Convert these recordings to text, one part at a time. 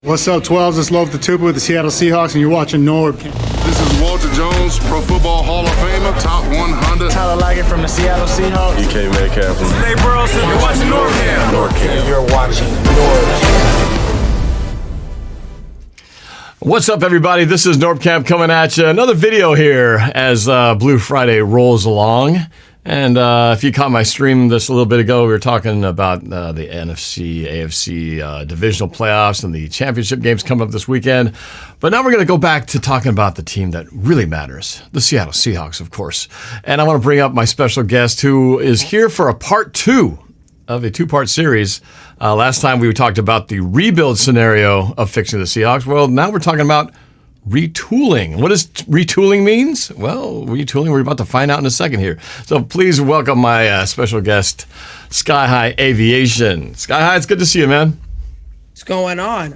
What's up, 12s? It's Love the Tuba with the Seattle Seahawks, and you're watching NorbCam. This is Walter Jones, Pro Football Hall of Famer, top 100. Tyler Lockett from the Seattle Seahawks. DK Metcalf from Dave Burleson. You're watching NorbCam. NorbCam. You're watching NorbCam. What's up, everybody? This is NorbCam coming at you. Another video here as Blue Friday rolls along. And if you caught my stream this a little bit ago, we were talking about the NFC, AFC divisional playoffs and the championship games coming up this weekend. But now we're going to go back to talking about the team that really matters, the Seattle Seahawks, of course. And I want to bring up my special guest who is here for a part 2 of a 2-part series. Last time we talked about the rebuild scenario of fixing the Seahawks. Well, now we're talking about retooling. What does retooling means? Well, retooling, we're about to find out in a second here. So please welcome my special guest, Sky High Aviation. Sky High, it's good to see you, man. What's going on?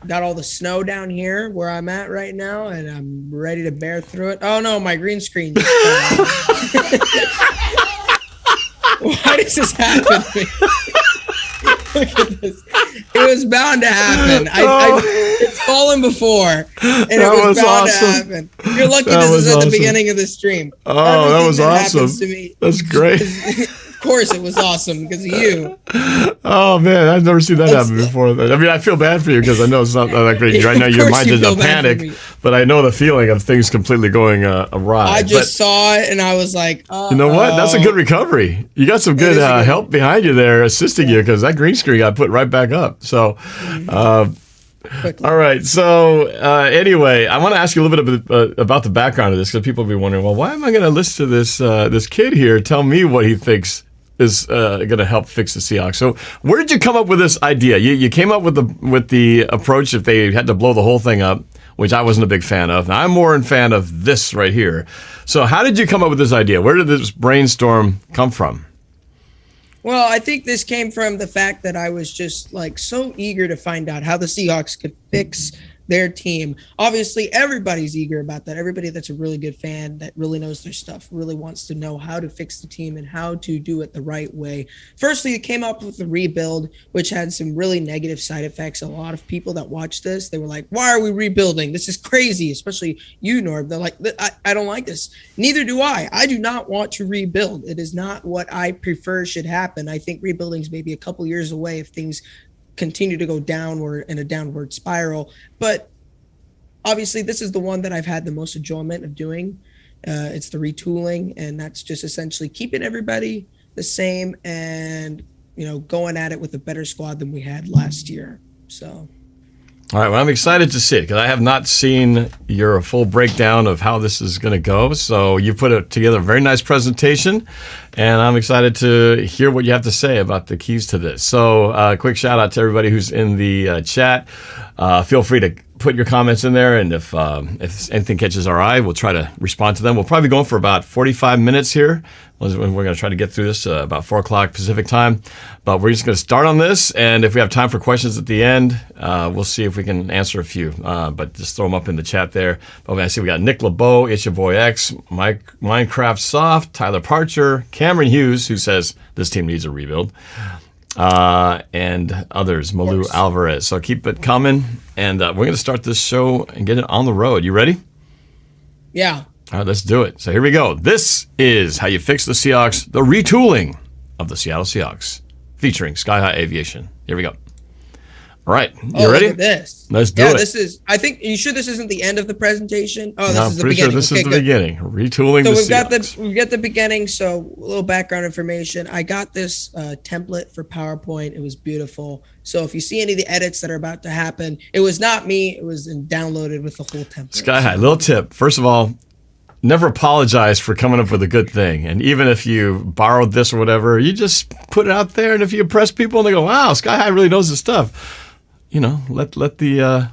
Got all the snow down here where I'm at right now, and I'm ready to bear through it. Oh no, my green screen just Why does this happen to me? Look at this. It was bound to happen. It's fallen before, and it was bound to happen. You're lucky this is at the beginning of the stream. Oh, that was awesome. To me, that's great. Of course, it was awesome because of you. Oh man, I've never seen that happen before. I mean, I feel bad for you because I know it's not like right now your mind is in a panic, but I know the feeling of things completely going awry. I just saw it and I was like, you know what? That's a good recovery. You got some good help behind you there assisting you because that green screen got put right back up. So. All right. So anyway, I want to ask you a little bit about the background of this because people will be wondering, well, why am I going to listen to this kid here tell me what he thinks is going to help fix the Seahawks? So where did you come up with this idea? You came up with the approach if they had to blow the whole thing up, which I wasn't a big fan of. Now, I'm more a fan of this right here. So how did you come up with this idea? Where did this brainstorm come from? Well, I think this came from the fact that I was just like so eager to find out how the Seahawks could fix their team. Obviously, everybody's eager about that. Everybody that's a really good fan that really knows their stuff really wants to know how to fix the team and how to do it the right way. Firstly, it came up with the rebuild, which had some really negative side effects. A lot of people that watched this, they were like, why are we rebuilding? This is crazy, especially you, Norb. They're like, I don't like this. Neither do I. I do not want to rebuild. It is not what I prefer should happen. I think rebuilding is maybe a couple years away if things continue to go downward in a downward spiral. But obviously this is the one that I've had the most enjoyment of doing. It's the retooling, and that's just essentially keeping everybody the same and, you know, going at it with a better squad than we had last year. So. All right, well, I'm excited to see it because I have not seen your full breakdown of how this is going to go. So you put together a very nice presentation, and I'm excited to hear what you have to say about the keys to this. So quick shout out to everybody who's in the chat. Feel free to put your comments in there, and if anything catches our eye, we'll try to respond to them. We'll probably be going for about 45 minutes here. We're going to try to get through this about 4 o'clock Pacific time. But we're just going to start on this, and if we have time for questions at the end, we'll see if we can answer a few. But just throw them up in the chat there. But I see we got Nick LeBeau, It's Your Boy X, Mike Minecraft Soft, Tyler Parcher, Cameron Hughes, who says this team needs a rebuild, and others, Malou Alvarez. So keep it coming, and we're going to start this show and get it on the road. You ready? Yeah. All right, let's do it. So here we go. This is how you fix the Seahawks, the retooling of the Seattle Seahawks, featuring Sky High Aviation. Here we go. All right, you ready? Look at this. Let's do it. This is. I think. Are you sure this isn't the end of the presentation? Oh, this I'm is the pretty beginning. sure this is the good. beginning. Retooling So the Seahawks. Seahawks. We've got the beginning. So a little background information. I got this template for PowerPoint. It was beautiful. So if you see any of the edits that are about to happen, it was not me. It was downloaded with the whole template. Sky High, little tip. First of all, never apologize for coming up with a good thing. And even if you borrowed this or whatever, you just put it out there. And if you impress people and they go, wow, Sky High really knows his stuff, you know, let the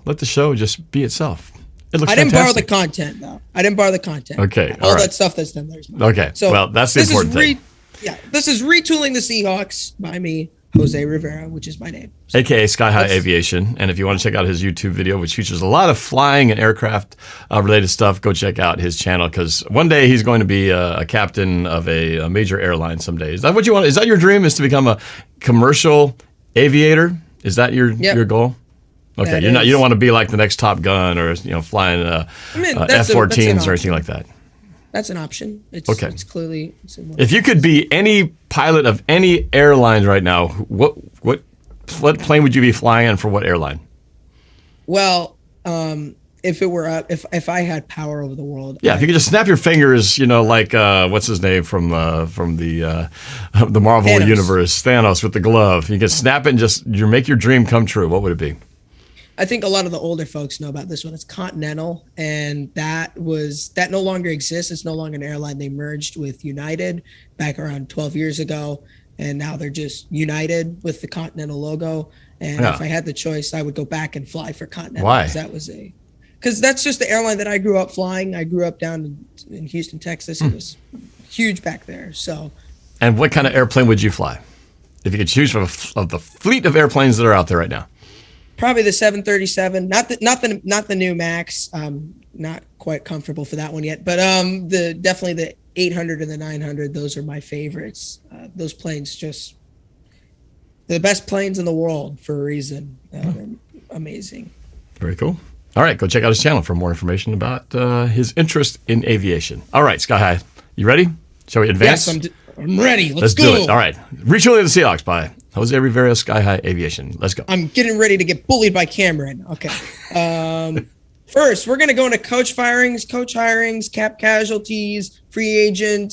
Let the show just be itself. It looks I didn't borrow the fantastic. content, though. I didn't borrow the content. Okay, all all right. that stuff that's done there. Okay, So well, that's the this important is thing. this is Retooling the Seahawks by me, Jose Rivera, which is my name. So AKA Sky High Aviation. And if you want to check out his YouTube video, which features a lot of flying and aircraft related stuff, go check out his channel, because one day he's going to be a captain of a major airline someday. Is that what you want? Is that your dream, is to become a commercial aviator? Is that your goal? Okay, That you is. don't want to be like the next Top Gun or flying that's F-14s or option. anything like that. That's an option. It's Okay. It's clearly. If you could be any pilot of any airlines right now, what plane would you be flying and for what airline? Well, if it were if I had power over the world, Yeah, if you could just snap your fingers, like what's his name from the Marvel Thanos. universe, Thanos with the glove. You could snap it and just make your dream come true. What would it be? I think a lot of the older folks know about this one. It's Continental, and that no longer exists. It's no longer an airline. They merged with United back around 12 years ago, and now they're just United with the Continental logo. And if I had the choice, I would go back and fly for Continental. Why? Because that's just the airline that I grew up flying. I grew up down in Houston, Texas. It was huge back there. So. And what kind of airplane would you fly? If you could choose from of the fleet of airplanes that are out there right now. Probably the 737, not the new Max. Not quite comfortable for that one yet, but definitely the 800 and the 900. Those are my favorites. Those planes they're the best planes in the world for a reason. They're amazing. Very cool. All right, go check out his channel for more information about his interest in aviation. All right, Sky High, you ready? Shall we advance? Yes, I'm ready. Let's go. do it. All right, Retooling the Seahawks by Jose Rivera, Sky High Aviation. Let's go. I'm getting ready to get bullied by Cameron. Okay. First, we're going to go into coach hirings, cap casualties, free agent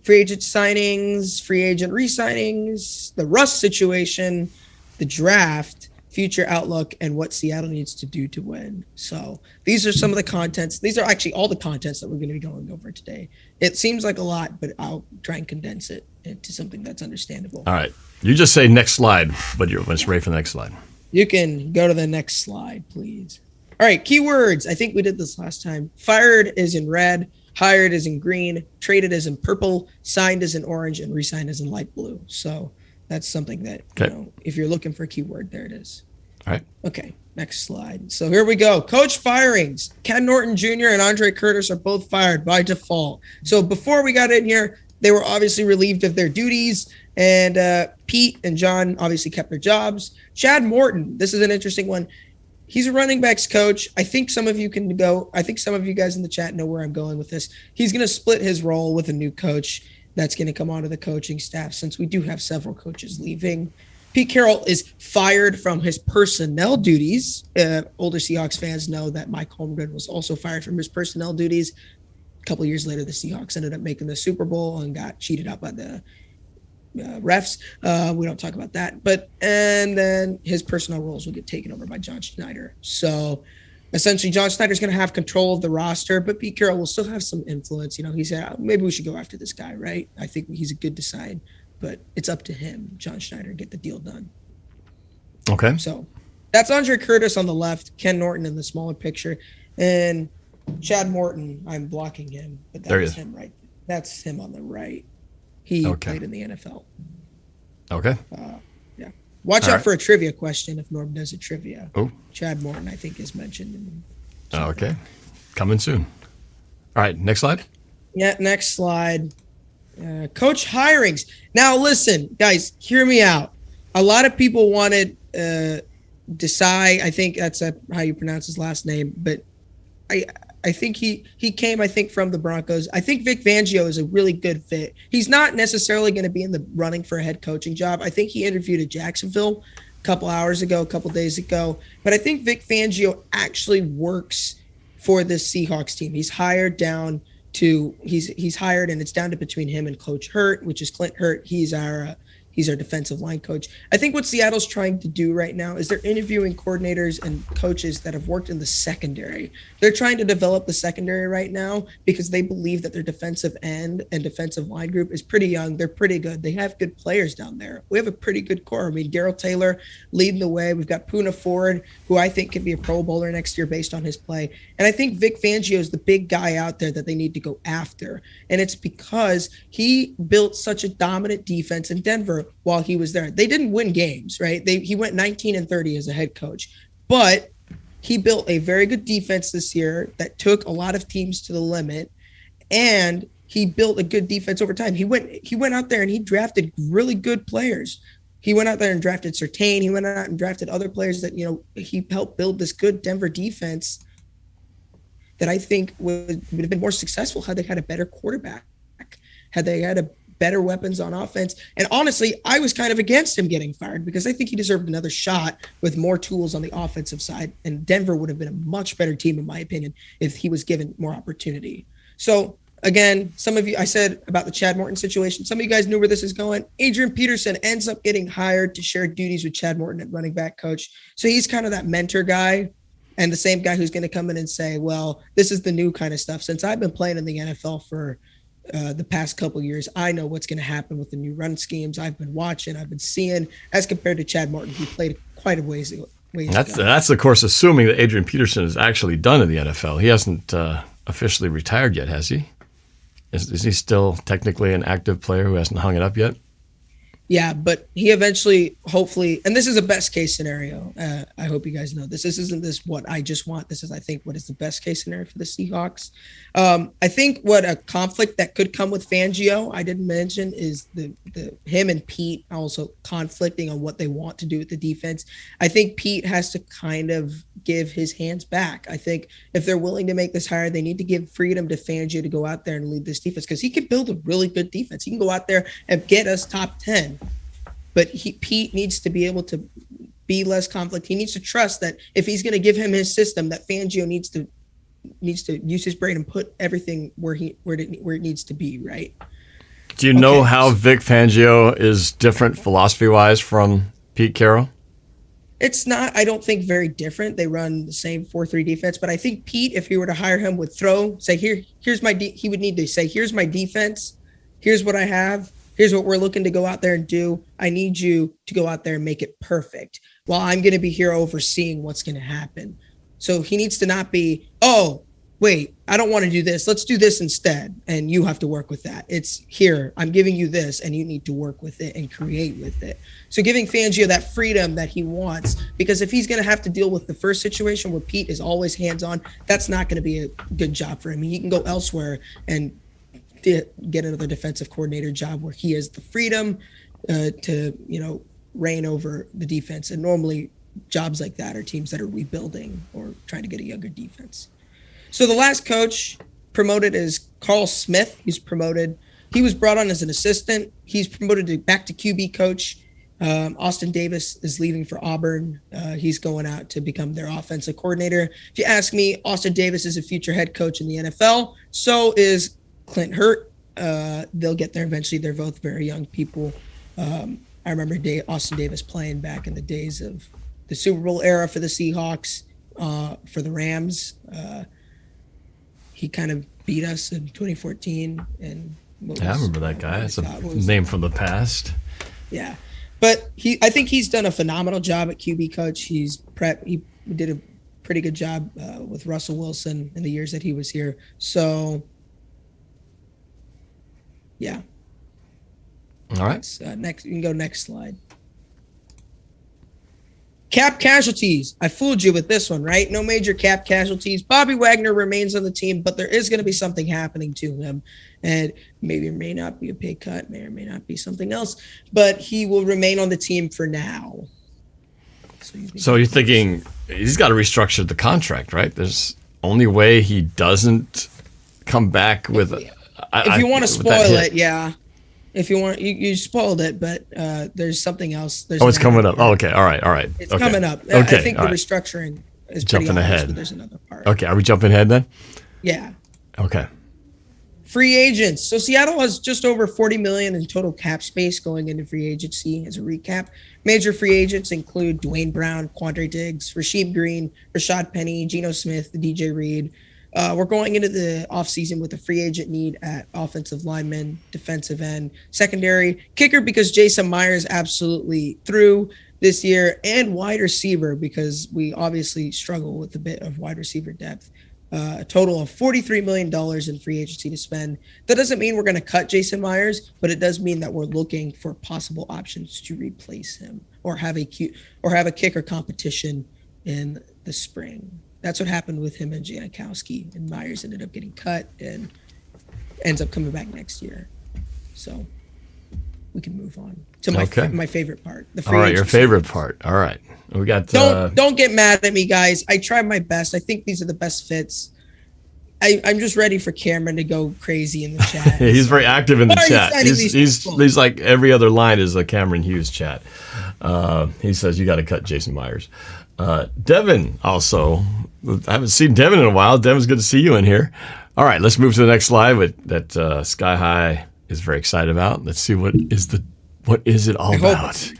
signings, free agent re-signings, the Russ situation, the draft, future outlook, and what Seattle needs to do to win. So these are some of the contents. These are actually all the contents that we're going to be going over today. It seems like a lot, but I'll try and condense it into something that's understandable. All right. You just say next slide, but you're ready for the next slide. You can go to the next slide, please. All right, keywords. I think we did this last time. Fired is in red, hired is in green, traded is in purple, signed is in orange, and re-signed is in light blue. So that's something that, if you're looking for a keyword, there it is. All right. Okay, next slide. So here we go. Coach firings. Ken Norton Jr. and Andre Curtis are both fired by default. So before we got in here, they were obviously relieved of their duties, and Pete and John obviously kept their jobs. Chad Morton, this is an interesting one. He's a running backs coach. I think some of you guys in the chat know where I'm going with this. He's going to split his role with a new coach that's going to come onto the coaching staff, since we do have several coaches leaving. Pete Carroll is fired from his personnel duties. Older Seahawks fans know that Mike Holmgren was also fired from his personnel duties. A couple years later, the Seahawks ended up making the Super Bowl and got cheated out by the refs. We don't talk about that. And then his personnel roles will get taken over by John Schneider. So essentially, John Schneider's going to have control of the roster, but Pete Carroll will still have some influence. He said, maybe we should go after this guy, right? I think he's a good decide, but it's up to him, John Schneider, to get the deal done. Okay. So that's Andre Curtis on the left, Ken Norton in the smaller picture, and Chad Morton, I'm blocking him, but that's him right. That's him on the right. He played in the NFL. Okay. Yeah. Watch out for a trivia question if Norb does a trivia. Oh. Chad Morton, I think, is mentioned. Okay. Coming soon. All right. Next slide. Yeah. Next slide. Coach hirings. Now, listen, guys, hear me out. A lot of people wanted Desai. I think that's how you pronounce his last name, but I think he came, from the Broncos. I think Vic Fangio is a really good fit. He's not necessarily going to be in the running for a head coaching job. I think he interviewed at Jacksonville a couple days ago. But I think Vic Fangio actually works for this Seahawks team. He's hired and it's down to between him and Coach Hurt, which is Clint Hurt. He's our He's our defensive line coach. I think what Seattle's trying to do right now is they're interviewing coordinators and coaches that have worked in the secondary. They're trying to develop the secondary right now because they believe that their defensive end and defensive line group is pretty young. They're pretty good. They have good players down there. We have a pretty good core. I mean, Darrell Taylor leading the way. We've got Poona Ford, who I think could be a Pro Bowler next year based on his play. And I think Vic Fangio is the big guy out there that they need to go after. And it's because he built such a dominant defense in Denver while he was there. They didn't win games, right? He went 19-30 as a head coach, but he built a very good defense this year that took a lot of teams to the limit, and he built a good defense over time. He went out there and he drafted really good players. He went out there and drafted Surtain. He went out and drafted other players that, he helped build this good Denver defense that I think would have been more successful had they had a better quarterback, had they had better weapons on offense. And honestly, I was kind of against him getting fired because I think he deserved another shot with more tools on the offensive side. And Denver would have been a much better team, in my opinion, if he was given more opportunity. So again, some of you, I said about the Chad Morton situation, some of you guys knew where this is going. Adrian Peterson ends up getting hired to share duties with Chad Morton at running back coach. So he's kind of that mentor guy and the same guy who's going to come in and say, well, this is the new kind of stuff. Since I've been playing in the NFL for the past couple of years, I know what's going to happen with the new run schemes. I've been watching, I've been seeing, as compared to Chad Morton, who played quite a ways ago. That's of course assuming that Adrian Peterson is actually done in the NFL. He hasn't officially retired yet, has he? Is he still technically an active player who hasn't hung it up yet? Yeah, but he eventually, hopefully, and this is a best case scenario. I hope you guys know this. This isn't this what I just want. This is, I think, what is the best case scenario for the Seahawks. I think what a conflict that could come with Fangio, I didn't mention, is the him and Pete also conflicting on what they want to do with the defense. I think Pete has to kind of give his hands back. I think if they're willing to make this hire, they need to give freedom to Fangio to go out there and lead this defense, because he could build a really good defense. He can go out there and get us top 10. But Pete needs to be able to be less conflict. He needs to trust that if he's going to give him his system, that Fangio needs to use his brain and put everything where it needs to be, right? Do you know how Vic Fangio is different philosophy-wise from Pete Carroll? It's not, I don't think, very different. They run the same 4-3 defense, but I think Pete, if he were to hire him, would say, here's my he would need to say, here's my defense, here's what I have, here's what we're looking to go out there and do. I need you to go out there and make it perfect, while I'm going to be here overseeing what's going to happen. So he needs to not be, oh, wait, I don't want to do this. Let's do this instead. And you have to work with that. It's here, I'm giving you this, and you need to work with it and create with it. So giving Fangio that freedom that he wants, because if he's going to have to deal with the first situation where Pete is always hands-on, that's not going to be a good job for him. He can go elsewhere and get another defensive coordinator job where he has the freedom to, reign over the defense. And normally jobs like that are teams that are rebuilding or trying to get a younger defense. So the last coach promoted is Carl Smith. He's promoted. He was brought on as an assistant. He's promoted back to QB coach. Austin Davis is leaving for Auburn. He's going out to become their offensive coordinator. If you ask me, Austin Davis is a future head coach in the NFL. So is Clint Hurt. They'll get there eventually. They're both very young people. I remember Austin Davis playing back in the days of the Super Bowl era for the Seahawks, for the Rams. He kind of beat us in 2014. And I remember that guy. It's a name from the past. Yeah. But I think he's done a phenomenal job at QB coach. He did a pretty good job with Russell Wilson in the years that he was here. So, yeah. All right. Next, you can go next slide. Cap casualties. I fooled you with this one, right? No major cap casualties. Bobby Wagner remains on the team, but there is going to be something happening to him. And maybe it may not be a pay cut, may or may not be something else, but he will remain on the team for now. So you're thinking he's got to restructure the contract, right? There's only way he doesn't come back with if you want to spoil it, yeah. If you want, you spoiled it, but there's something else. It's coming up. Oh, okay. All right. It's coming up. Okay. I think the restructuring is jumping pretty obvious, ahead. but there's another part. Okay. Are we jumping ahead then? Yeah. Okay. Free agents. So Seattle has just over $40 million in total cap space going into free agency. As a recap, major free agents include Dwayne Brown, Quandre Diggs, Rasheed Green, Rashad Penny, Geno Smith, DJ Reed. We're going into the offseason with a free agent need at offensive lineman, defensive end, secondary, kicker because Jason Myers absolutely threw this year, and wide receiver because we obviously struggle with a bit of wide receiver depth. A total of $43 million in free agency to spend. That doesn't mean we're going to cut Jason Myers, but it does mean that we're looking for possible options to replace him or have a kicker competition in the spring. That's what happened with him and Janikowski, and Myers ended up getting cut and ends up coming back next year. So we can move on to my favorite part. The free agency. Your favorite part. All right. We got. Don't get mad at me, guys. I tried my best. I think these are the best fits. I'm just ready for Cameron to go crazy in the chat. He's very active in the chat. He's like every other line is a Cameron Hughes chat. He says you got to cut Jason Myers. Devin also. I haven't seen Devin in a while. Devin's good to see you in here. All right, let's move to the next slide that Sky High is very excited about. Let's see what is it all about.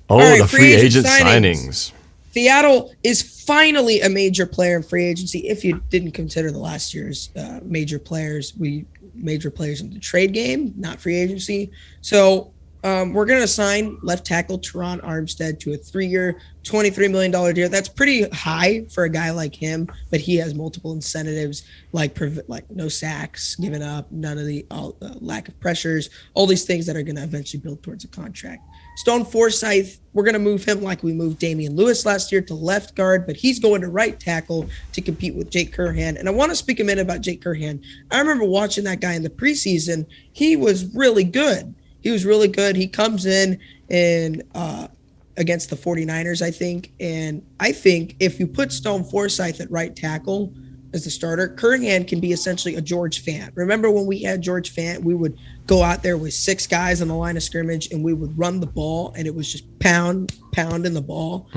Oh, right, the free agent signings. Seattle is finally a major player in free agency. If you didn't consider the last year's major players in the trade game, not free agency. So we're going to sign left tackle Teron Armstead to a 3-year, $23 million deal. That's pretty high for a guy like him, but he has multiple incentives like no sacks given up, none of the lack of pressures, all these things that are going to eventually build towards a contract. Stone Forsythe, we're going to move him like we moved Damian Lewis last year to left guard, but he's going to right tackle to compete with Jake Curhan. And I want to speak a minute about Jake Curhan. I remember watching that guy in the preseason. He was really good. He comes in and against the 49ers, I think. And I think if you put Stone Forsythe at right tackle as the starter, Curhan can be essentially a George Fant. Remember when we had George Fant, we would go out there with 6 guys on the line of scrimmage and we would run the ball and it was just pounding the ball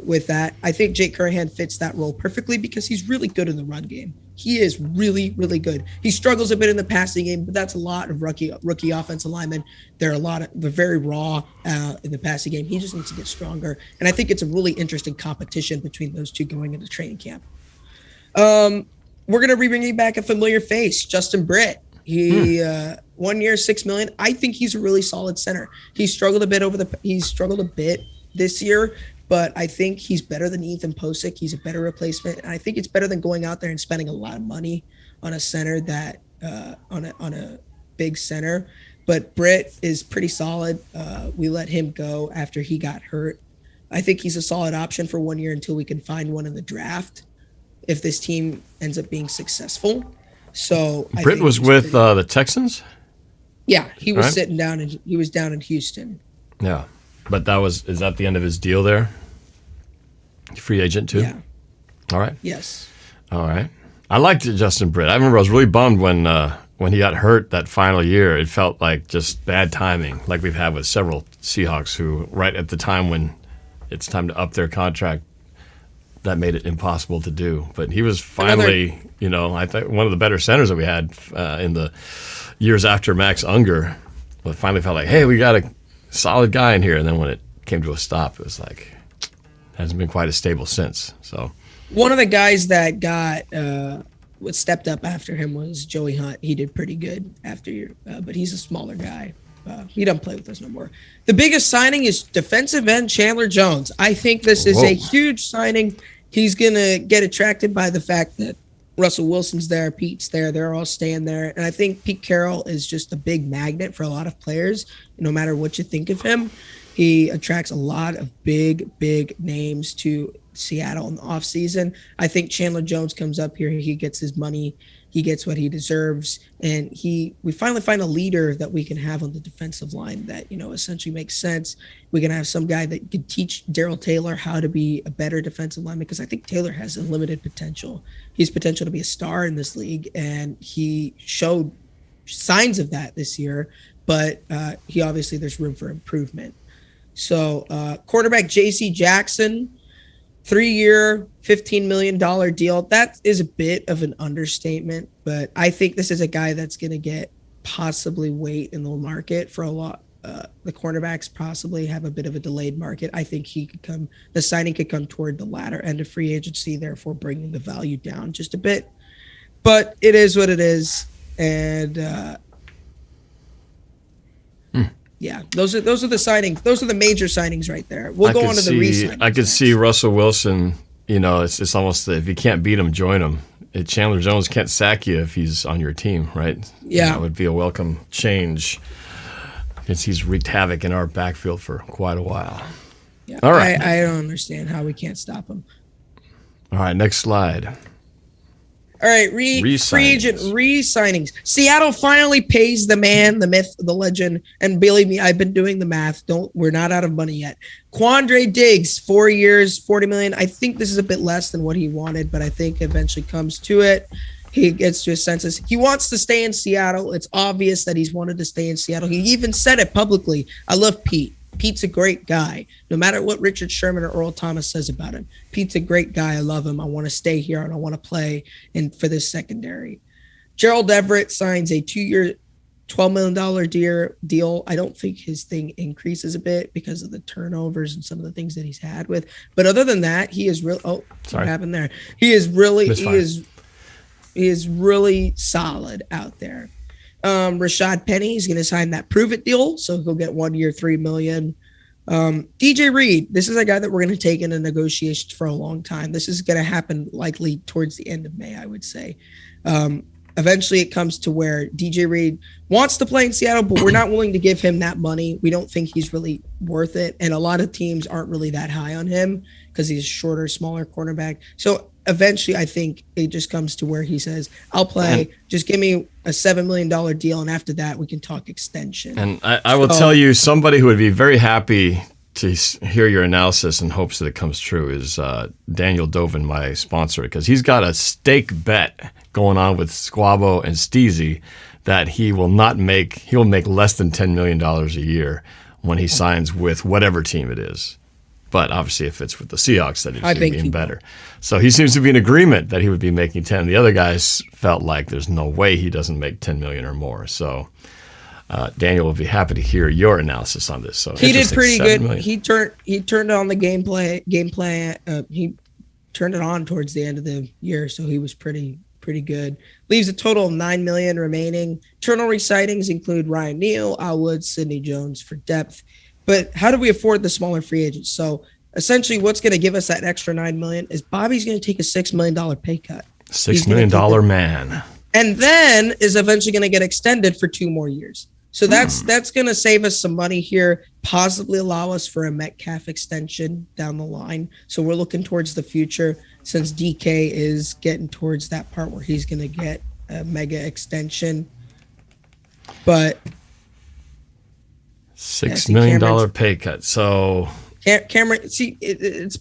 with that. I think Jake Curhan fits that role perfectly because he's really good in the run game. He is really, really good. He struggles a bit in the passing game, but that's a lot of rookie offensive linemen. They're very raw in the passing game. He just needs to get stronger. And I think it's a really interesting competition between those two going into training camp. We're going to be bringing back a familiar face, Justin Britt. He 1 year, $6 million. I think he's a really solid center. He struggled a bit this year, but I think he's better than Ethan Posick. He's a better replacement, and I think it's better than going out there and spending a lot of money on a center that on a big center. But Britt is pretty solid. We let him go after he got hurt. I think he's a solid option for 1 year until we can find one in the draft if this team ends up being successful. So Britt was with the Texans? Yeah, he was sitting down and he was down in Houston. Yeah. But is that the end of his deal there? Free agent too? Yeah. All right. Yes. All right. I liked Justin Britt. I remember I was really bummed when he got hurt that final year. It felt like just bad timing, like we've had with several Seahawks who, right at the time when it's time to up their contract, that made it impossible to do. But he was finally, I think one of the better centers that we had in the years after Max Unger. But finally felt like, hey, we got a solid guy in here. And then when it came to a stop, it was like, hasn't been quite as stable since. So one of the guys that got stepped up after him was Joey Hunt. He did pretty good after, but he's a smaller guy. He doesn't play with us no more. The biggest signing is defensive end Chandler Jones. I think this is a huge signing. He's going to get attracted by the fact that Russell Wilson's there, Pete's there, they're all staying there. And I think Pete Carroll is just a big magnet for a lot of players, no matter what you think of him. He attracts a lot of big names to Seattle in the offseason. I think Chandler Jones comes up here. He gets his money. He gets what he deserves. And we finally find a leader that we can have on the defensive line that, essentially makes sense. We can have some guy that could teach Darrell Taylor how to be a better defensive lineman, because I think Taylor has unlimited potential. He has potential to be a star in this league, and he showed signs of that this year, but there's room for improvement. So quarterback J.C. Jackson, 3-year, $15 million deal. That is a bit of an understatement, but I think this is a guy that's going to get possibly weight in the market for a lot. The cornerbacks possibly have a bit of a delayed market. I think the signing could come toward the latter end of free agency, therefore bringing the value down just a bit. But it is what it is. And yeah, those are the signings. Those are the major signings right there. We'll go on to the re-signings. I could see Russell Wilson, it's almost if you can't beat him, join him. Chandler Jones can't sack you if he's on your team, right? Yeah. That would be a welcome change because he's wreaked havoc in our backfield for quite a while. Yeah, all right. I don't understand how we can't stop him. All right, next slide. All right, free agent re-signings. Seattle finally pays the man, the myth, the legend, and believe me, I've been doing the math. We're not out of money yet. Quandre Diggs, 4 years, $40 million. I think this is a bit less than what he wanted, but I think eventually comes to it. He gets to his senses. He wants to stay in Seattle. It's obvious that he's wanted to stay in Seattle. He even said it publicly. I love Pete. Pete's a great guy. No matter what Richard Sherman or Earl Thomas says about him, Pete's a great guy. I love him. I want to stay here and I want to play for this secondary. Gerald Everett signs a 2-year, $12 million deal. I don't think his thing increases a bit because of the turnovers and some of the things that he's had with. But other than that, he is real. Oh, what happened there? He is really solid out there. Rashad Penny is going to sign that prove it deal, so he'll get 1 year, $3 million. DJ Reed, this is a guy that we're going to take into negotiations for a long time. This is going to happen likely towards the end of May, I would say. Eventually it comes to where DJ Reed wants to play in Seattle, but we're not willing to give him that money. We don't think he's really worth it. And a lot of teams aren't really that high on him because he's a shorter, smaller cornerback. So eventually I think it just comes to where he says, I'll play, just give me a $7 million deal. And after that, we can talk extension. And I will tell you, somebody who would be very happy to hear your analysis in hopes that it comes true is Daniel Dovinh, my sponsor, because he's got a stake bet going on with Squabo and Steezy that he will make less than $10 million a year when he signs with whatever team it is. But obviously, if it's with the Seahawks, that it's even better. So he seems to be in agreement that he would be making 10. The other guys felt like there's no way he doesn't make 10 million or more. So Daniel will be happy to hear your analysis on this. So he did pretty good. Million. He turned on the game plan. He turned it on towards the end of the year, so he was pretty good. Leaves a total of $9 million remaining. Internal re-signings include Ryan Neal, Al Woods, Sidney Jones for depth. But how do we afford the smaller free agents? So essentially what's going to give us that extra $9 million is Bobby's going to take a $6 million pay cut. $6 million man. And then is eventually going to get extended for 2 more years. So that's going to save us some money here, possibly allow us for a Metcalf extension down the line. So we're looking towards the future since DK is getting towards that part where he's going to get a mega extension. But $6 million pay cut. So Cameron, see, it's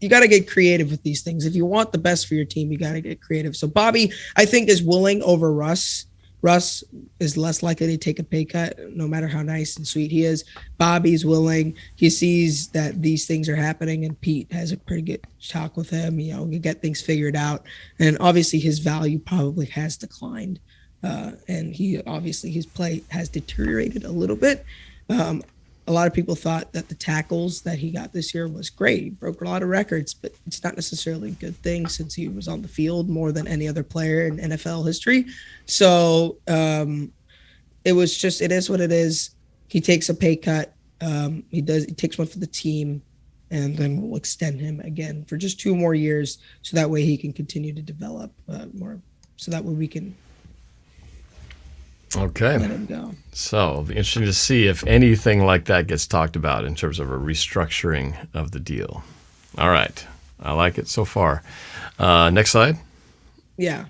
you got to get creative with these things. If you want the best for your team, you got to get creative. So Bobby, I think, is willing over Russ. Russ is less likely to take a pay cut, no matter how nice and sweet he is. Bobby's willing. He sees that these things are happening, and Pete has a pretty good talk with him. We get things figured out. And obviously his value probably has declined. And his play has deteriorated a little bit. A lot of people thought that the tackles that he got this year was great. He broke a lot of records, but it's not necessarily a good thing since he was on the field more than any other player in NFL history. So it is what it is. He takes a pay cut. He takes one for the team, and then we'll extend him again for just 2 more years. So that way he can continue to develop more. So that way we can let him go. So it'll be interesting to see if anything like that gets talked about in terms of a restructuring of the deal. All right. I like it so far. Next slide. Yeah.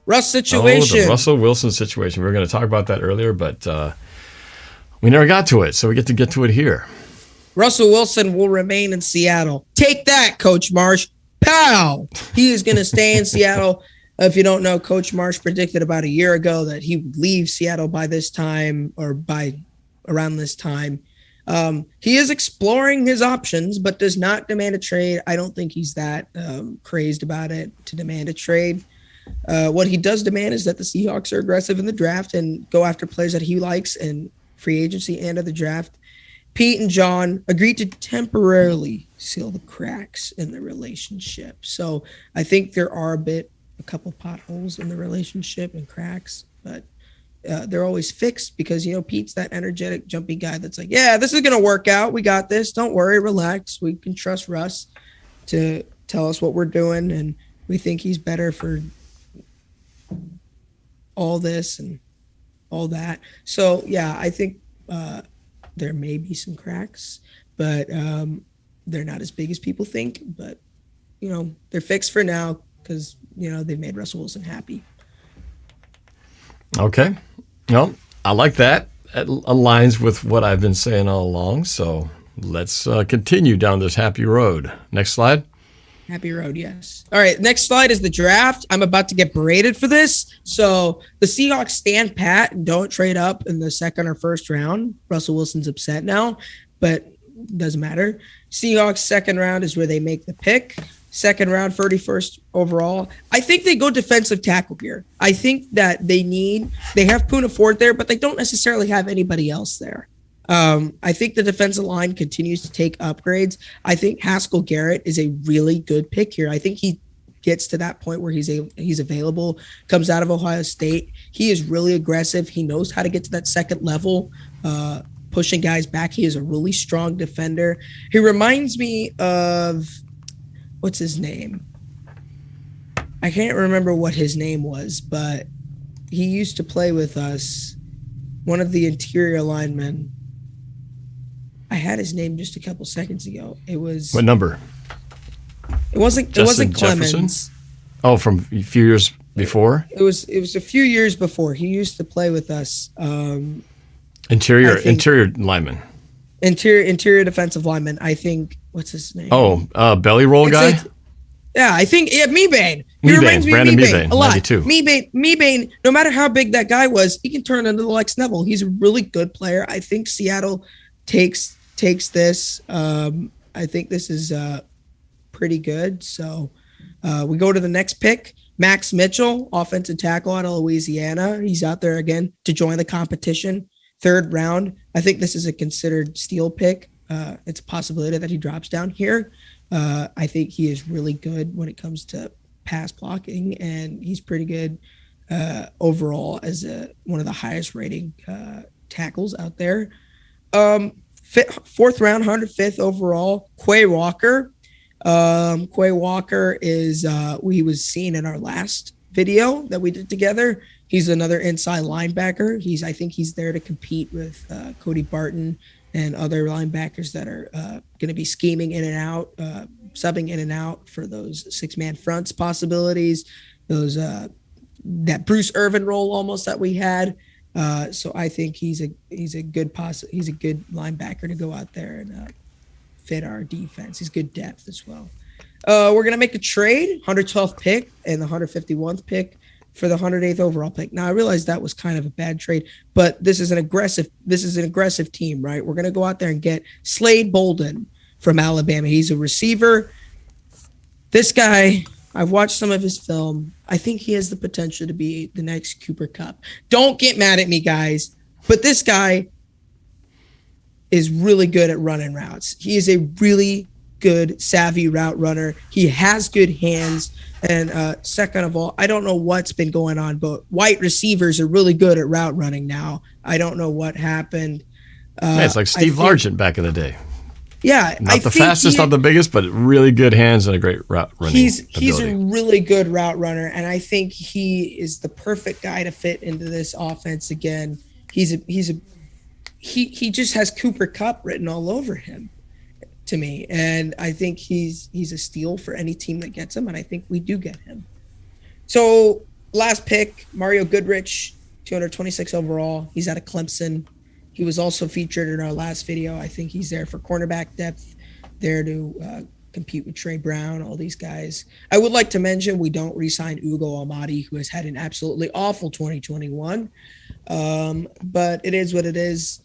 Russ situation. The Russell Wilson situation. We were going to talk about that earlier, but we never got to it, so we get to it here. Russell Wilson will remain in Seattle. Take that, Coach Marsh. Pow! He is going to stay in Seattle. If you don't know, Coach Marsh predicted about a year ago that he would leave Seattle by this time or by around this time. He is exploring his options, but does not demand a trade. I don't think he's that crazed about it to demand a trade. What he does demand is that the Seahawks are aggressive in the draft and go after players that he likes in free agency and of the draft. Pete and John agreed to temporarily seal the cracks in the relationship. So I think there are a couple potholes in the relationship and cracks, but they're always fixed because, Pete's that energetic, jumpy guy that's like, yeah, this is going to work out. We got this. Don't worry. Relax. We can trust Russ to tell us what we're doing. And we think he's better for all this and all that. So, yeah, I think there may be some cracks, but they're not as big as people think. But, they're fixed for now because, they made Russell Wilson happy. Okay. Well, I like that. It aligns with what I've been saying all along. So let's continue down this happy road. Next slide. Happy road, yes. All right, next slide is the draft. I'm about to get berated for this. So the Seahawks stand pat and don't trade up in the second or first round. Russell Wilson's upset now, but doesn't matter. Seahawks second round is where they make the pick. Second round, 31st overall. I think they go defensive tackle here. I think that they have Poona Ford there, but they don't necessarily have anybody else there. I think the defensive line continues to take upgrades. I think Haskell Garrett is a really good pick here. I think he gets to that point where he's available, comes out of Ohio State. He is really aggressive. He knows how to get to that second level, pushing guys back. He is a really strong defender. He reminds me of, what's his name? I can't remember what his name was, but he used to play with us. One of the interior linemen. I had his name just a couple seconds ago. It was what number? It wasn't Clemens. Jefferson? Oh, from a few years before? It was a few years before. He used to play with us. Interior lineman. Interior defensive lineman. I think, what's his name? Oh, belly roll guy? I think Mebane. He Mebane, reminds me Brandon of Mebane Mebane, a lot. 92. Mebane, no matter how big that guy was, he can turn into the Lex Neville. He's a really good player. I think Seattle takes this. I think this is pretty good. So we go to the next pick. Max Mitchell, offensive tackle out of Louisiana. He's out there again to join the competition. Third round. I think this is a considered steal pick. It's a possibility that he drops down here. I think he is really good when it comes to pass blocking, and he's pretty good overall as one of the highest rating tackles out there. Fourth round, 105th overall, Quay Walker. Quay Walker is he was seen in our last video that we did together. He's another inside linebacker. I think he's there to compete with Cody Barton and other linebackers that are going to be scheming in and out, subbing in and out for those six-man fronts possibilities, those that Bruce Irvin role almost that we had. So I think he's a good linebacker to go out there and fit our defense. He's good depth as well. We're gonna make a trade, 112th pick and the 151th pick for the 108th overall pick. Now I realize that was kind of a bad trade, but this is an aggressive team, right? We're gonna go out there and get Slade Bolden from Alabama. He's a receiver. This guy, I've watched some of his film. I think he has the potential to be the next Cooper Kupp. Don't get mad at me, guys, but this guy is really good at running routes. He is a really good, savvy route runner. He has good hands. And second of all, I don't know what's been going on, but white receivers are really good at route running now. I don't know what happened. It's like Steve Largent back in the day. Yeah. Not the fastest, not the biggest, but really good hands and a great route running He's a really good route runner, and I think he is the perfect guy to fit into this offense again. He just has Cooper Kupp written all over him to me, and I think he's a steal for any team that gets him, and I think we do get him. So last pick, Mario Goodrich, 226 overall. He's out of Clemson. He was also featured in our last video. I think he's there for cornerback depth, there to compete with Trey Brown, all these guys. I would like to mention we don't re-sign Ugo Amadi, who has had an absolutely awful 2021. But it is what it is.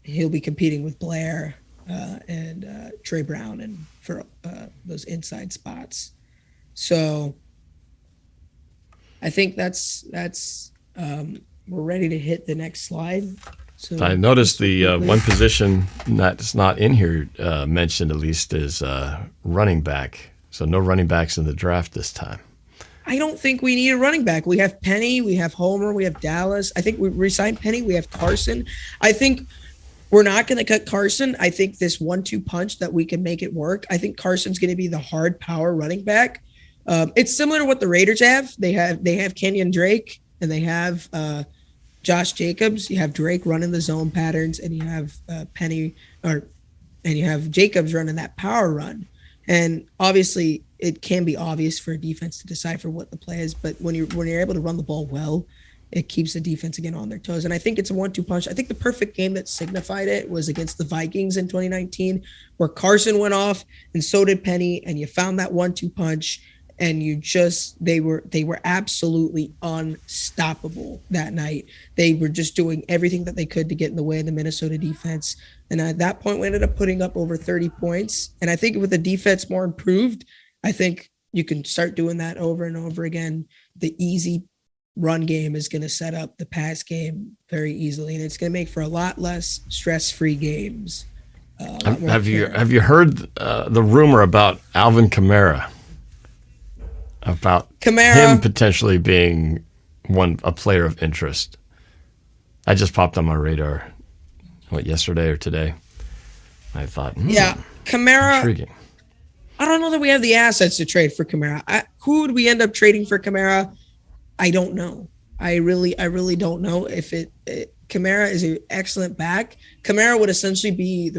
He'll be competing with Blair and Trey Brown and for those inside spots. So I think that's we're ready to hit the next slide. So I noticed the one position that's not in here mentioned at least is running back. So no running backs in the draft this time. I don't think we need a running back. We have Penny, we have Homer, we have Dallas. I think we re-signed Penny. We have Carson. I think we're not going to cut Carson. I think this 1-2 punch that we can make it work. I think Carson's going to be the hard power running back. It's similar to what the Raiders have. They have Kenyon Drake and they have Josh Jacobs. You have Drake running the zone patterns, and you have and you have Jacobs running that power run. And obviously, it can be obvious for a defense to decipher what the play is, but when you're able to run the ball well, it keeps the defense again on their toes. And I think it's a 1-2 punch. I think the perfect game that signified it was against the Vikings in 2019, where Carson went off and so did Penny, and you found that 1-2 punch, and they were absolutely unstoppable that night. They were just doing everything that they could to get in the way of the Minnesota defense. And at that point, we ended up putting up over 30 points. And I think with the defense more improved, I think you can start doing that over and over again. The easy run game is going to set up the pass game very easily, and it's going to make for a lot less stress-free games. Have you heard the rumor about Alvin Kamara? About him potentially being a player of interest. I just popped on my radar, yesterday or today. I thought, Kamara. Intriguing. I don't know that we have the assets to trade for Kamara. Who would we end up trading for Kamara? I don't know. I really don't know. If Kamara is an excellent back, Kamara would essentially be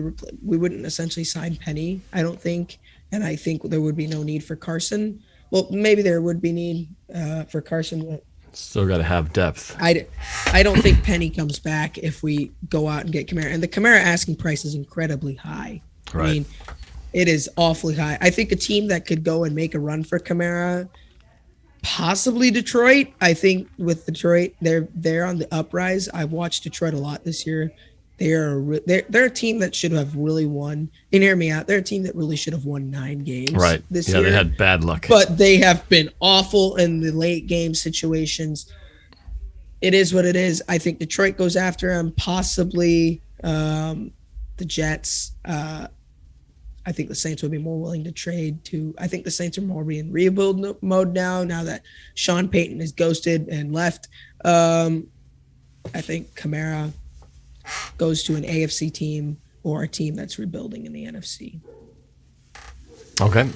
we wouldn't essentially sign Penny, I don't think, and I think there would be no need for Carson. Well, maybe there would be need for Carson, but still got to have depth. I don't think Penny comes back if we go out and get Kamara. And the Kamara asking price is incredibly high. Right. I mean, it is awfully high. I think a team that could go and make a run for Kamara, possibly Detroit. I think with Detroit, they're on the uprise. I've watched Detroit a lot this year. They're a team that should have really won. And hear me out. They're a team that really should have won 9 games. Right. This year. Yeah, they had bad luck. But they have been awful in the late game situations. It is what it is. I think Detroit goes after him. Possibly the Jets. I think the Saints would be more willing to trade to. I think the Saints are more in rebuild mode now that Sean Payton is ghosted and left. I think Kamara goes to an AFC team or a team that's rebuilding in the NFC. Okay.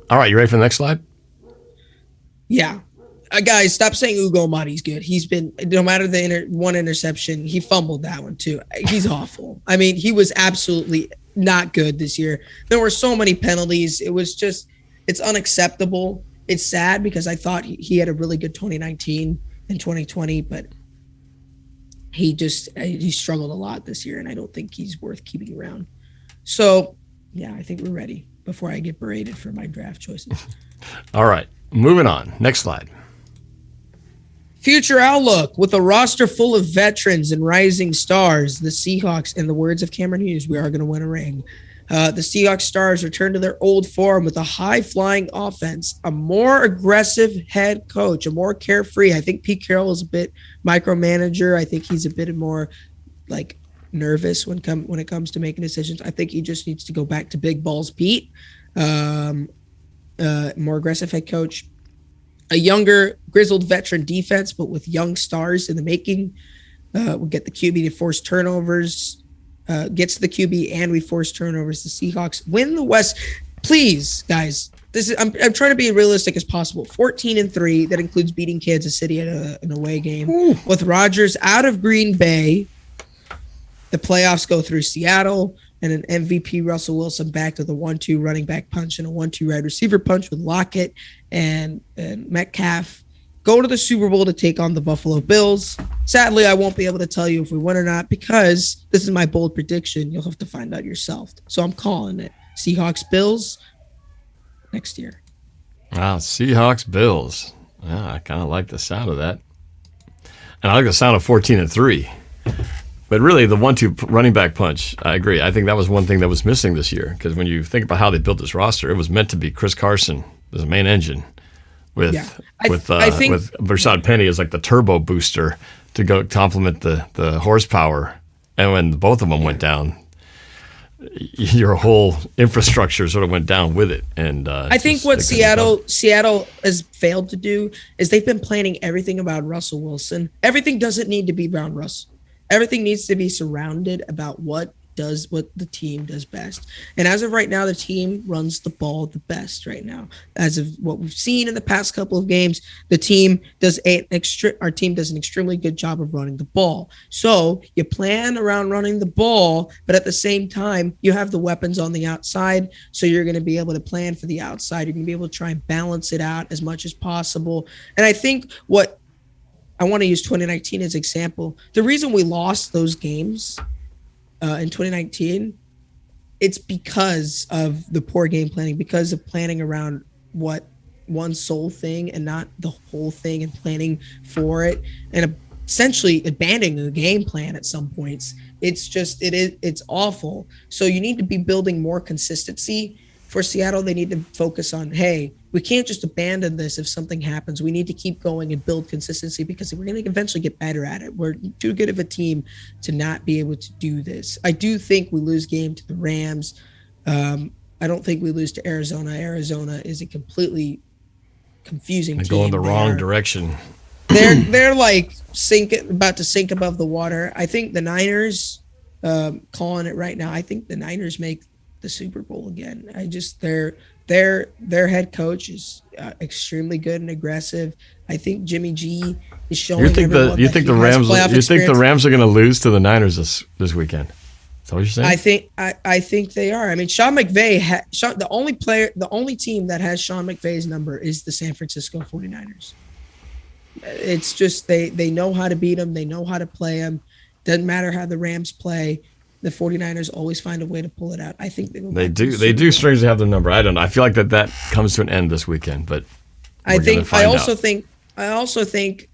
All right. You ready for the next slide? Yeah. Guys, stop saying Ugo Amadi's good. He's been, no matter the one interception, he fumbled that one too. He's awful. I mean, he was absolutely not good this year. There were so many penalties. It was just, it's unacceptable. It's sad because I thought he had a really good 2019 and 2020, but he struggled a lot this year, and I don't think he's worth keeping around. So, yeah, I think we're ready before I get berated for my draft choices. All right, moving on. Next slide. Future outlook. With a roster full of veterans and rising stars, the Seahawks, in the words of Cameron Hughes, we are going to win a ring. The Seahawks stars return to their old form with a high-flying offense, a more aggressive head coach, a more carefree. I think Pete Carroll is a bit micromanager. I think he's a bit more nervous when it comes to making decisions. I think he just needs to go back to Big Balls Pete. More aggressive head coach. A younger, grizzled veteran defense, but with young stars in the making. We'll get the QB to force turnovers. Gets the QB and we force turnovers. The Seahawks win the West. Please, guys, I'm trying to be realistic as possible. 14-3. That includes beating Kansas City at an away game. Ooh. With Rodgers out of Green Bay, the playoffs go through Seattle, and an MVP Russell Wilson back to the 1-2 running back punch and a 1-2 wide receiver punch with Lockett and Metcalf. Go to the Super Bowl to take on the Buffalo Bills. Sadly, I won't be able to tell you if we win or not because this is my bold prediction. You'll have to find out yourself. So I'm calling it Seahawks Bills next year. Wow, Seahawks Bills. Yeah, I kind of like the sound of that. And I like the sound of 14-3. But really, the 1-2 running back punch, I agree. I think that was one thing that was missing this year because when you think about how they built this roster, it was meant to be Chris Carson as the main engine. with with Rashad Penny as like the turbo booster to go complement the horsepower. And when both of them went down, your whole infrastructure sort of went down with it. And I think what Seattle has failed to do is they've been planning everything about Russell Wilson. Everything doesn't need to be around Russ. Everything needs to be surrounded about what the team does best. And as of right now, the team runs the ball the best right now. As of what we've seen in the past couple of games, our team does an extremely good job of running the ball. So you plan around running the ball, but at the same time, you have the weapons on the outside. So you're going to be able to plan for the outside. You're going to be able to try and balance it out as much as possible. And I think I want to use 2019 as example. The reason we lost those games in 2019, it's because of the poor game planning, because of planning around one sole thing and not the whole thing, and planning for it and essentially abandoning the game plan at some points. It's awful. So you need to be building more consistency. For Seattle, they need to focus on, hey, we can't just abandon this if something happens. We need to keep going and build consistency because we're going to eventually get better at it. We're too good of a team to not be able to do this. I do think we lose game to the Rams. I don't think we lose to Arizona. Arizona is a completely confusing team. Going the wrong direction. They're like about to sink above the water. I think the Niners, calling it right now, I think the Niners make the Super Bowl again. Their head coach is extremely good and aggressive. I think Jimmy G is showing. You think the Rams are going to lose to the Niners this weekend? Is that what you're saying? I think they are. I mean, Sean McVay the only team that has Sean McVay's number is the San Francisco 49ers. It's just they know how to beat them. They know how to play them. Doesn't matter how the Rams play. The 49ers always find a way to pull it out. I think they do. They do strangely have their number. I don't know. I feel like that comes to an end this weekend, but I also think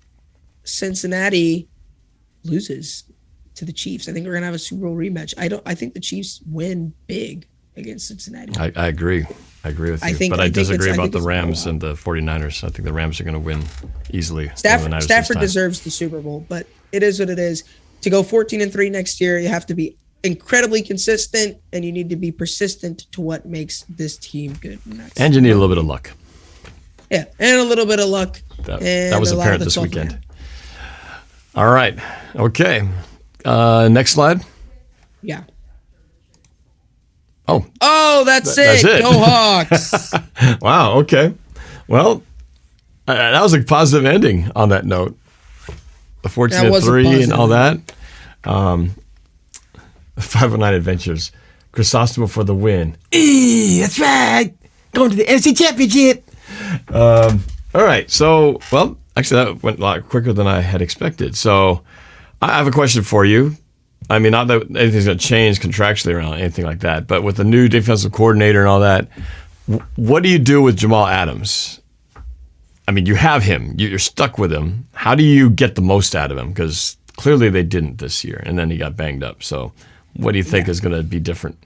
Cincinnati loses to the Chiefs. I think we're gonna have a Super Bowl rematch. I think the Chiefs win big against Cincinnati. I agree. I agree with you. I disagree about the Rams and the 49ers. I think the Rams are going to win easily. Stafford deserves the Super Bowl, but it is what it is. To go 14-3 next year, you have to be incredibly consistent, and you need to be persistent to what makes this team good. And you need a little bit of luck. Yeah, and a little bit of luck. That was apparent this weekend. All right. Okay. Next slide. Yeah. Oh, that's it. Go Hawks. Wow. Okay. Well, that was a positive ending on that note. The 14-3 and all that. 509 Adventures. Chrysostom for the win. That's right. Going to the NFC Championship. All right. So, well, actually, that went a lot quicker than I had expected. So, I have a question for you. I mean, not that anything's going to change contractually around anything like that, but with the new defensive coordinator and all that, what do you do with Jamal Adams? I mean, you have him. You're stuck with him. How do you get the most out of him? Because clearly they didn't this year, and then he got banged up. So what do you think is going to be different?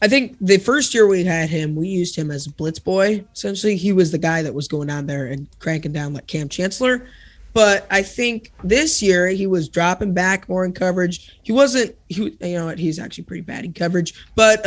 I think the first year we had him, we used him as a blitz boy. Essentially, he was the guy that was going down there and cranking down like Cam Chancellor. But I think this year he was dropping back more in coverage. He's actually pretty bad in coverage, but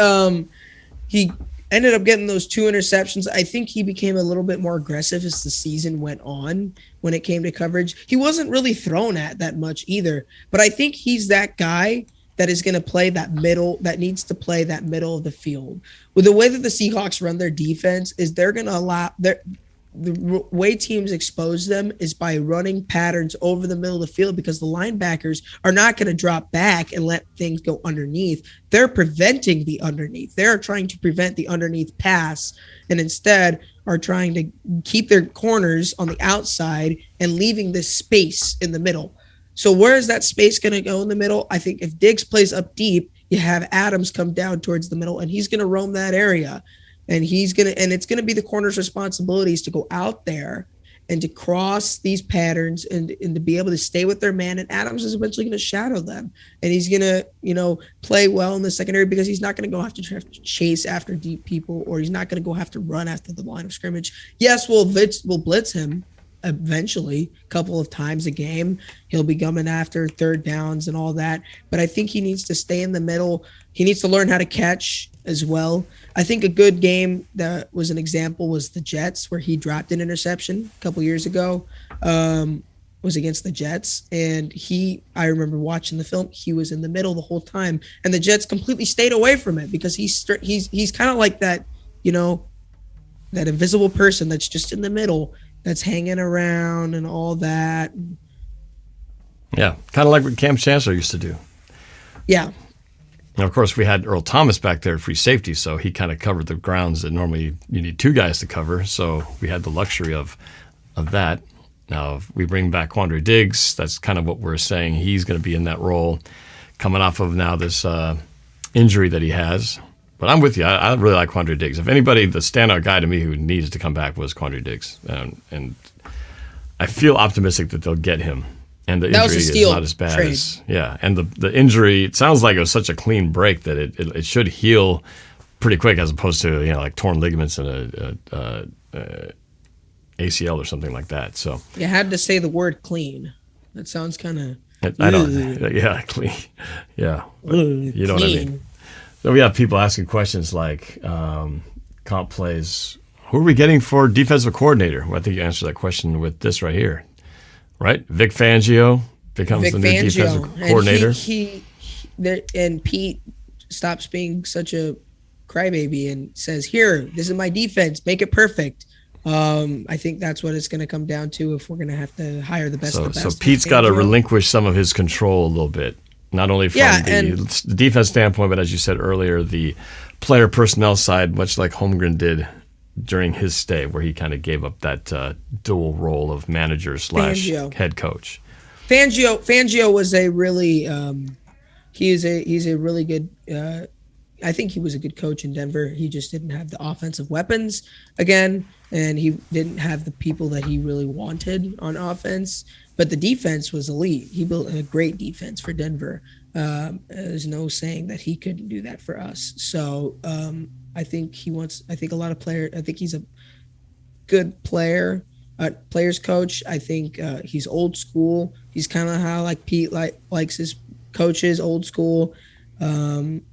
he ended up getting those 2 interceptions. I think he became a little bit more aggressive as the season went on when it came to coverage. He wasn't really thrown at that much either, but I think he's that guy that is going to play that middle, that needs to play that middle of the field. With the way that the Seahawks run their defense is they're going to allow the way teams expose them is by running patterns over the middle of the field, because the linebackers are not going to drop back and let things go underneath. They're preventing the underneath. They're trying to prevent the underneath pass, and instead are trying to keep their corners on the outside and leaving this space in the middle. So where is that space going to go in the middle? I think if Diggs plays up deep, you have Adams come down towards the middle, and he's going to roam that area. And it's going to be the corner's responsibilities to go out there and to cross these patterns and to be able to stay with their man. And Adams is eventually going to shadow them, and he's going to, play well in the secondary because he's not going to go have to chase after deep people, or he's not going to go have to run after the line of scrimmage. Yes, we'll blitz him eventually a couple of times a game. He'll be coming after third downs and all that, but I think he needs to stay in the middle. He needs to learn how to catch as well. I think a good game that was an example was the Jets, where he dropped an interception a couple years ago, was against the Jets. And I remember watching the film, he was in the middle the whole time, and the Jets completely stayed away from it because he's kind of like that, that invisible person that's just in the middle, that's hanging around and all that. Yeah, kind of like what Cam Chancellor used to do. Yeah. And of course, we had Earl Thomas back there at free safety, so he kind of covered the grounds that normally you need two guys to cover. So we had the luxury of that. Now, if we bring back Quandre Diggs, that's kind of what we're saying. He's going to be in that role, coming off of now this injury that he has. But I'm with you. I really like Quandre Diggs. If anybody, the standout guy to me who needs to come back was Quandre Diggs. And I feel optimistic that they'll get him. And the injury is not as bad as, and the injury, it sounds like it was such a clean break that it should heal pretty quick, as opposed to like torn ligaments and a ACL or something like that. So you had to say the word clean. That sounds kind of clean. Yeah, you know what I mean. So we have people asking questions like comp plays. Who are we getting for defensive coordinator? Well, I think you answered that question with this right here. Right, Vic Fangio becomes the new defensive coordinator. And Pete stops being such a crybaby and says, "Here, this is my defense. Make it perfect." I think that's what it's going to come down to if we're going to have to hire the best of the best. So Pete's got to relinquish some of his control a little bit, not only from the defense standpoint, but as you said earlier, the player personnel side, much like Holmgren did during his stay, where he kind of gave up that dual role of manager / head coach. Fangio was a really he's a really good I think he was a good coach in Denver. He just didn't have the offensive weapons again, and he didn't have the people that he really wanted on offense, but the defense was elite. He built a great defense for Denver. There's no saying that he couldn't do that for us. So I think a lot of players, I think he's a good players coach. I think he's old school. He's kind of how like Pete likes his coaches, old school. And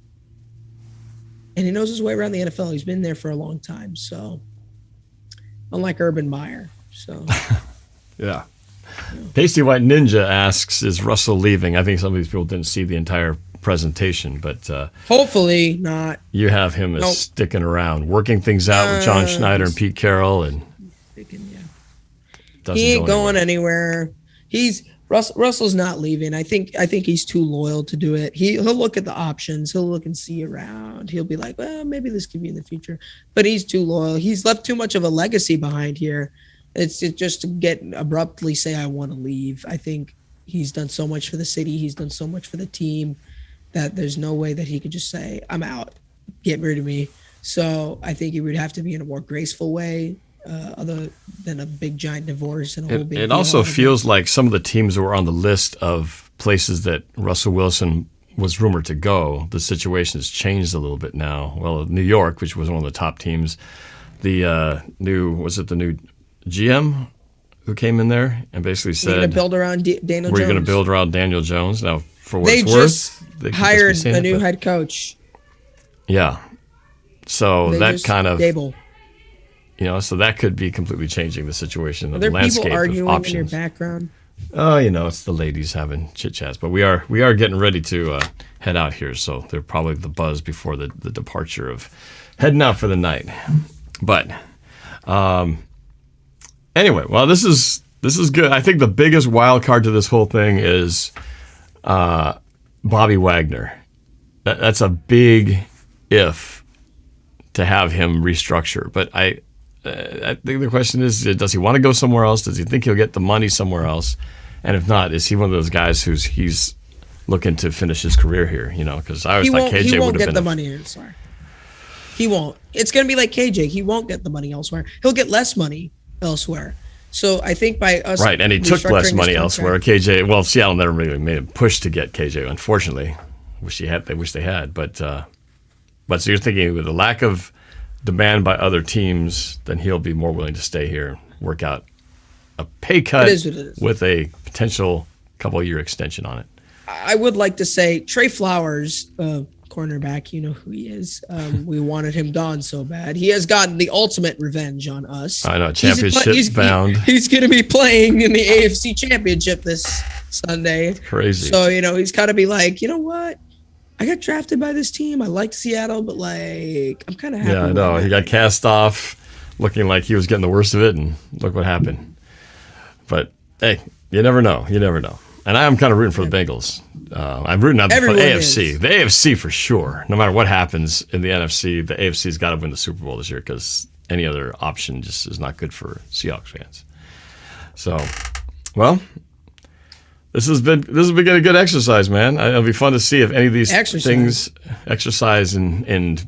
he knows his way around the NFL. He's been there for a long time. So unlike Urban Meyer. So yeah. Pasty White Ninja asks, is Russell leaving? I think some of these people didn't see the entire presentation, but hopefully not. You have him as sticking around, working things out with John Schneider and Pete Carroll, and he ain't going anywhere. Russell's not leaving. I think he's too loyal to do it. He'll look at the options. He'll look and see around. He'll be like, well, maybe this could be in the future. But he's too loyal. He's left too much of a legacy behind here. It's just to get abruptly say I want to leave. I think he's done so much for the city. He's done so much for the team that there's no way that he could just say, I'm out, get rid of me. So I think it would have to be in a more graceful way, other than a big giant divorce. And a whole big it also feels like some of the teams that were on the list of places that Russell Wilson was rumored to go, the situation has changed a little bit now. Well, New York, which was one of the top teams, the new GM who came in there and basically said, we're going to build around Daniel Jones. We're going to build around Daniel Jones. Now, for what it's worth, they hired a new head coach. Yeah. So that kind of, stable. So that could be completely changing the situation of the landscape people arguing of options. in your background? Oh, it's the ladies having chit chats, but we are getting ready to head out here. So they're probably the buzz before the departure of heading out for the night. But anyway, well, this is good. I think the biggest wild card to this whole thing is Bobby Wagner. That's a big if to have him restructure. But I think the question is, does he want to go somewhere else? Does he think he'll get the money somewhere else? And if not, is he one of those guys he's looking to finish his career here? Because I always thought KJ would have been. He won't get the money elsewhere. He won't. It's going to be like KJ. He won't get the money elsewhere. He'll get less money elsewhere. So I think by us, Right, and he took restructuring less his money contract- elsewhere. KJ, well, Seattle never really made a push to get KJ. Unfortunately, they wish they had. But so you're thinking with the lack of demand by other teams, then he'll be more willing to stay here and work out a pay cut It is what it is. with a potential couple-year extension on it. I would like to say Trey Flowers, cornerback, you know who he is. We wanted him gone so bad. He has gotten the ultimate revenge on us. I know, championship bound. He's going to be playing in the AFC Championship this Sunday. Crazy. So, he's got to be like, you know what? I got drafted by this team. I liked Seattle, but like, I'm kind of happy. Yeah, I know. He got cast off looking like he was getting the worst of it, and look what happened. But, hey, you never know. You never know. And I'm kind of rooting for the Bengals. I'm rooting out for the AFC. is. The AFC for sure. No matter what happens in the NFC, the AFC's got to win the Super Bowl this year because any other option just is not good for Seahawks fans. So, well, this has been a good exercise, man. It'll be fun to see if any of these things, exercise and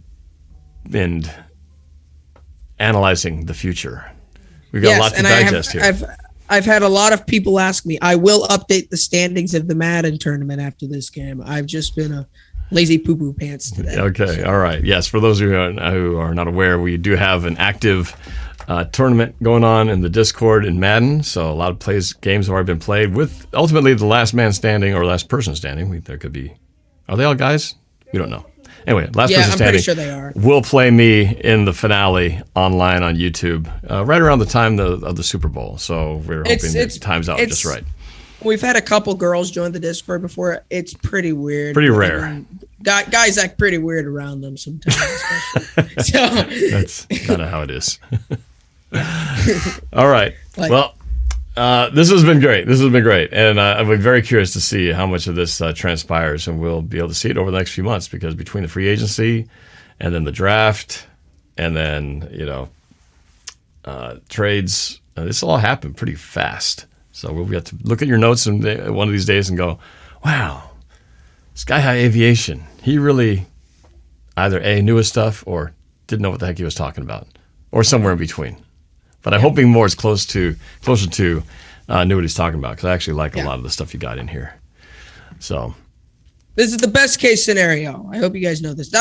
analyzing the future. We've got a lot to digest here. I've had a lot of people ask me. I will update the standings of the Madden tournament after this game. I've just been a lazy poo-poo pants today. Okay, all right. Yes, for those who are not aware, we do have an active tournament going on in the Discord in Madden. So a lot of games have already been played with ultimately the last man standing or last person standing. There could be. Are they all guys? We don't know. Anyway, last person standing. I'm pretty sure they are. Will play me in the finale online on YouTube right around the time of the Super Bowl. So we're hoping it times out just right. We've had a couple girls join the Discord before. It's pretty weird. Pretty rare. Guys act pretty weird around them sometimes. So that's kind of how it is. All right. This has been great. And I'm very curious to see how much of this transpires, and we'll be able to see it over the next few months because between the free agency and then the draft and then, trades, this will all happen pretty fast. So we'll get to look at your notes one of these days and go, wow, Sky High Aviation, he really either A, knew his stuff or didn't know what the heck he was talking about, or somewhere in between. But I'm hoping more is closer to knew what he's talking about because I actually like a lot of the stuff you got in here. So this is the best case scenario. I hope you guys know this.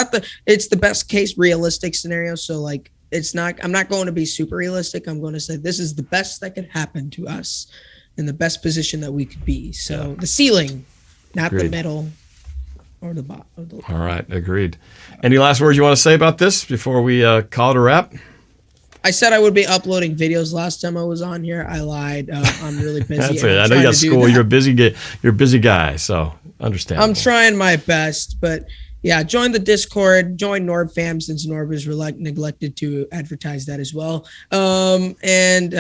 It's the best case realistic scenario. So like, I'm not going to be super realistic. I'm going to say this is the best that could happen to us in the best position that we could be. So the ceiling, not the middle or the bottom. All right. Agreed. Any last words you want to say about this before we call it a wrap? I said I would be uploading videos last time I was on here. I lied. I'm really busy. That's it. I know you got school. You're a busy guy, so understand. I'm trying my best, but yeah, join the Discord, join NorbFam since Norb is neglected to advertise that as well. And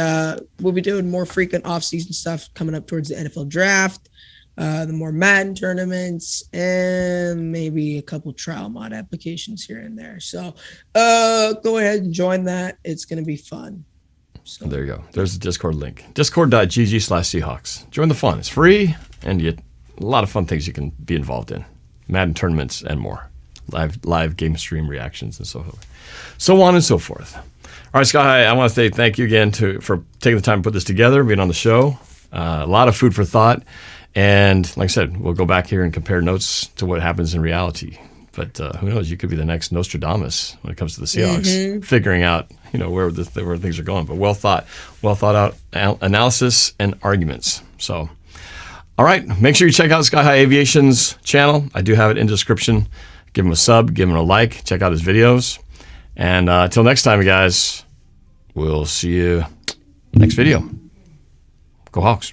we'll be doing more frequent off-season stuff coming up towards the NFL draft, the more Madden tournaments, and maybe a couple trial mod applications here and there. So go ahead and join that. It's going to be fun. So there you go. There's the Discord link. Discord.gg/Seahawks. Join the fun. It's free, and you get a lot of fun things you can be involved in. Madden tournaments and more. Live game stream reactions and so on and so forth. All right, Sky High, I want to say thank you again for taking the time to put this together, being on the show. A lot of food for thought. And like I said, we'll go back here and compare notes to what happens in reality. But who knows? You could be the next Nostradamus when it comes to the Seahawks, figuring out where things are going. But well thought out analysis and arguments. So, all right, make sure you check out Sky High Aviation's channel. I do have it in the description. Give him a sub, give him a like, check out his videos. And until next time, guys, we'll see you next video. Go Hawks.